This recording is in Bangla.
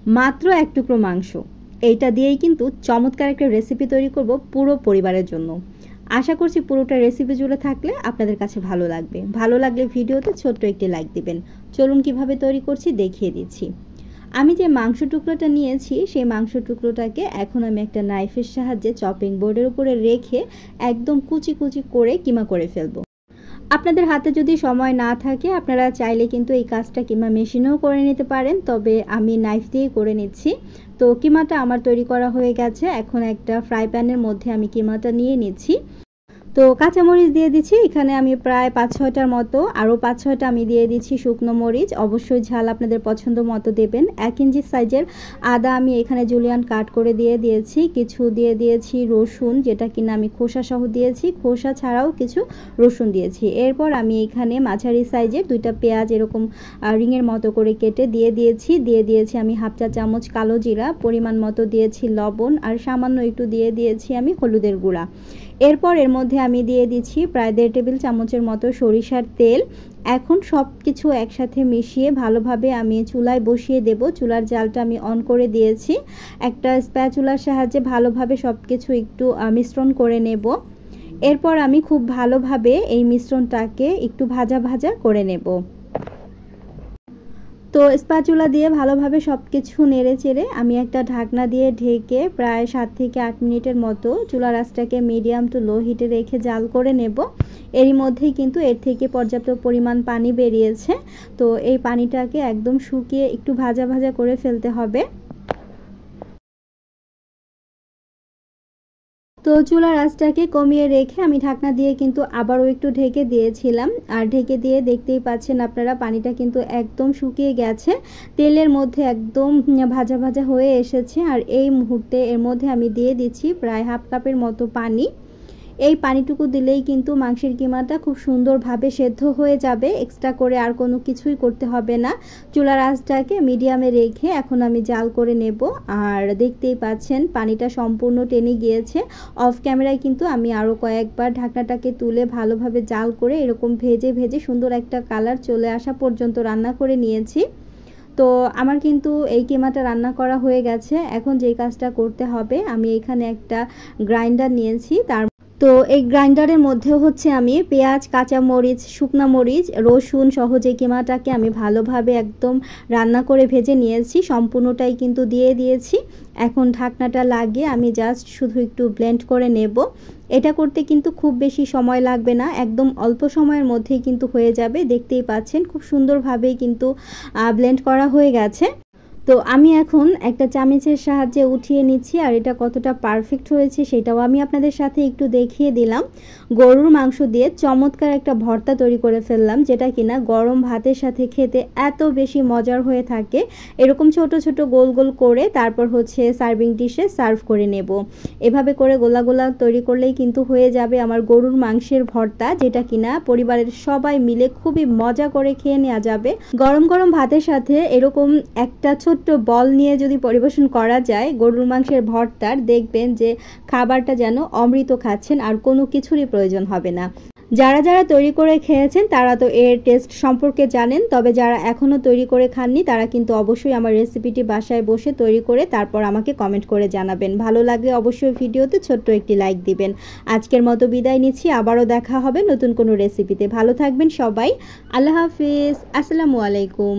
মাত্র এক টুকরো মাংস, এইটা দিয়েই কিন্তু চমৎকার একটা রেসিপি তৈরি করব পুরো পরিবারের জন্য। আশা করছি পুরোটা রেসিপি জুড়ে থাকলে আপনাদের কাছে ভালো লাগবে। ভালো লাগলে ভিডিওতে ছোট্ট একটি লাইক দিবেন। চলুন কিভাবে তৈরি করছি দেখিয়ে দিচ্ছি। আমি যে মাংস টুকরোটা নিয়েছি সেই মাংস টুকরোটাকে এখন আমি একটা নাইফের সাহায্যে চপিং বোর্ডের উপরে রেখে একদম কুচি কুচি করে কিমা করে ফেলবো। আপনাদের হাতে যদি সময় না থাকে আপনারা চাইলে কিন্তু এই কাজটা কিমা মেশিনেও করে নিতে পারেন, তবে আমি নাইফ দিয়েই করে নিচ্ছি। তো কিমাটা আমার তৈরি করা হয়ে গেছে। এখন একটা ফ্রাই প্যানের মধ্যে আমি কিমাটা নিয়ে নিচ্ছি। তো কাঁচামরিচ দিয়ে দিচ্ছি এখানে আমি প্রায় 5-6টার মতো, আরও 5-6টা আমি দিয়ে দিচ্ছি শুকনো মরিচ। অবশ্যই ঝাল আপনাদের পছন্দ মতো দেবেন। 1 ইঞ্চি সাইজের আদা আমি এখানে জুলিয়ান কাট করে দিয়ে দিয়েছি। কিছু দিয়ে দিয়েছি রসুন, যেটা কিনা আমি খোসা সহ দিয়েছি, খোসা ছাড়াও কিছু রসুন দিয়েছি। এরপর আমি এখানে মাঝারি সাইজের 2টা পেঁয়াজ এরকম রিংয়ের মতো করে কেটে দিয়ে দিয়েছি আমি হাফ চা চামচ কালো জিরা, পরিমাণ মতো দিয়েছি লবণ, আর সামান্য একটু দিয়ে দিয়েছি আমি হলুদের গুঁড়া। এরপর এর মধ্যে আমি দিয়ে দিচ্ছি প্রায় 1.5 টেবিল চামচের মতো সরিষার তেল। এখন সব কিছু একসাথে মিশিয়ে ভালোভাবে আমি চুলায় বসিয়ে দেব। চুলার জালটা আমি অন করে দিয়েছি। একটা স্প্যাচুলার সাহায্যে ভালোভাবে সব কিছু একটু মিশ্রণ করে নেব। এরপর আমি খুব ভালোভাবে এই মিশ্রণটাকে একটু ভাজা ভাজা করে নেব। তো স্প্যাচুলা দিয়ে ভালোভাবে সব কিছু নেড়ে চেড়ে আমি একটা ঢাকনা দিয়ে ঢেকে প্রায় 7 থেকে 8 মিনিটের মতো চুলার আঁচটাকে মিডিয়াম টু লো হিটে রেখে জাল করে নেব। এরই মধ্যেই কিন্তু এর থেকে পর্যাপ্ত পরিমাণ পানি বেরিয়েছে। তো এই পানিটাকে একদম শুকিয়ে একটু ভাজা ভাজা করে ফেলতে হবে। তো চুলার আঁচটাকে কমিয়ে রেখে আমি ঢাকনা দিয়ে কিন্তু আবারও একটু ঢেকে দিয়েছিলাম। আর ঢেকে দিয়ে দেখতেই পাচ্ছেন আপনারা পানিটা কিন্তু একদম শুকিয়ে গেছে, তেলের মধ্যে একদম ভাজা ভাজা হয়ে এসেছে। আর এই মুহূর্তে এর মধ্যে আমি দিয়ে দিচ্ছি প্রায় হাফ কাপের মতো পানি। এই পানিটুকু দিলেই কিন্তু মাংসের কিমাটা খুব সুন্দরভাবে সেদ্ধ হয়ে যাবে। এক্সট্রা করে আর কোনো কিছুই করতে হবে না। চুলার আঁচটাকে মিডিয়ামে রেখে এখন আমি জাল করে নেব। আর দেখতেই পাচ্ছেন পানিটা সম্পূর্ণ টেনে গিয়েছে। অফ ক্যামেরায় কিন্তু আমি আরও কয়েকবার ঢাকনাটাকে তুলে ভালোভাবে জাল করে এরকম ভেজে ভেজে সুন্দর একটা কালার চলে আসা পর্যন্ত রান্না করে নিয়েছি। তো আমার কিন্তু এই কিমাটা রান্না করা হয়ে গেছে। এখন যেই কাজটা করতে হবে, আমি এখানে একটা গ্রাইন্ডার নিয়েছি। তো এই গ্রাইন্ডারের মধ্যে হচ্ছে আমি পেঁয়াজ, কাঁচামরিচ, শুকনা মরিচ, রসুন সহ যে কিমাটাকে আমি ভালোভাবে একদম রান্না করে ভেজে নিয়েছি সম্পূর্ণটাই কিন্তু দিয়ে দিয়েছি। এখন ঢাকনাটা লাগিয়ে আমি জাস্ট শুধু একটু ব্লেন্ড করে নেব। এটা করতে কিন্তু খুব বেশি সময় লাগবে না, একদম অল্প সময়ের মধ্যেই কিন্তু হয়ে যাবে। দেখতেই পাচ্ছেন খুব সুন্দরভাবেই কিন্তু ব্লেন্ড করা হয়ে গেছে। তো আমি এখন একটা চামচের সাহায্যে উঠিয়ে নিচ্ছি। আর এটা কতটা পারফেক্ট হয়েছে সেটাও আমি আপনাদের সাথে একটু দেখিয়ে দিলাম। গরুর মাংস দিয়ে চমৎকার একটা ভর্তা তৈরি করে ফেললাম, যেটা কিনা গরম ভাতের সাথে খেতে এত বেশি মজার হয়ে থাকে। এরকম ছোট ছোট গোল গোল করে তারপর হচ্ছে সার্ভিং ডিশে সার্ভ করে নেব। এভাবে করে গোলা গোলা তৈরি করলেই কিন্তু হয়ে যাবে আমার গরুর মাংসের ভর্তা, যেটা কিনা পরিবারের সবাই মিলে খুবই মজা করে খেয়ে নেওয়া যাবে। গরম গরম ভাতের সাথে এরকম একটা ছোট্ট বল নিয়ে যদি পরিবেশন করা যায় গরুর মাংসের ভর্তার, দেখবেন যে খাবারটা যেন অমৃত খাচ্ছেন, আর কোনো কিছুরই প্রয়োজন হবে না। যারা যারা তৈরি করে খেয়েছেন তারা তো এর টেস্ট সম্পর্কে জানেন, তবে যারা এখনও তৈরি করে খাননি তারা কিন্তু অবশ্যই আমার রেসিপিটি বাসায় বসে তৈরি করে তারপর আমাকে কমেন্ট করে জানাবেন। ভালো লাগলে অবশ্যই ভিডিওতে ছোট্ট একটি লাইক দিবেন। আজকের মতো বিদায় নিচ্ছি, আবারও দেখা হবে নতুন কোনো রেসিপিতে। ভালো থাকবেন সবাই। আল্লাহ হাফিজ। আসসালামু আলাইকুম।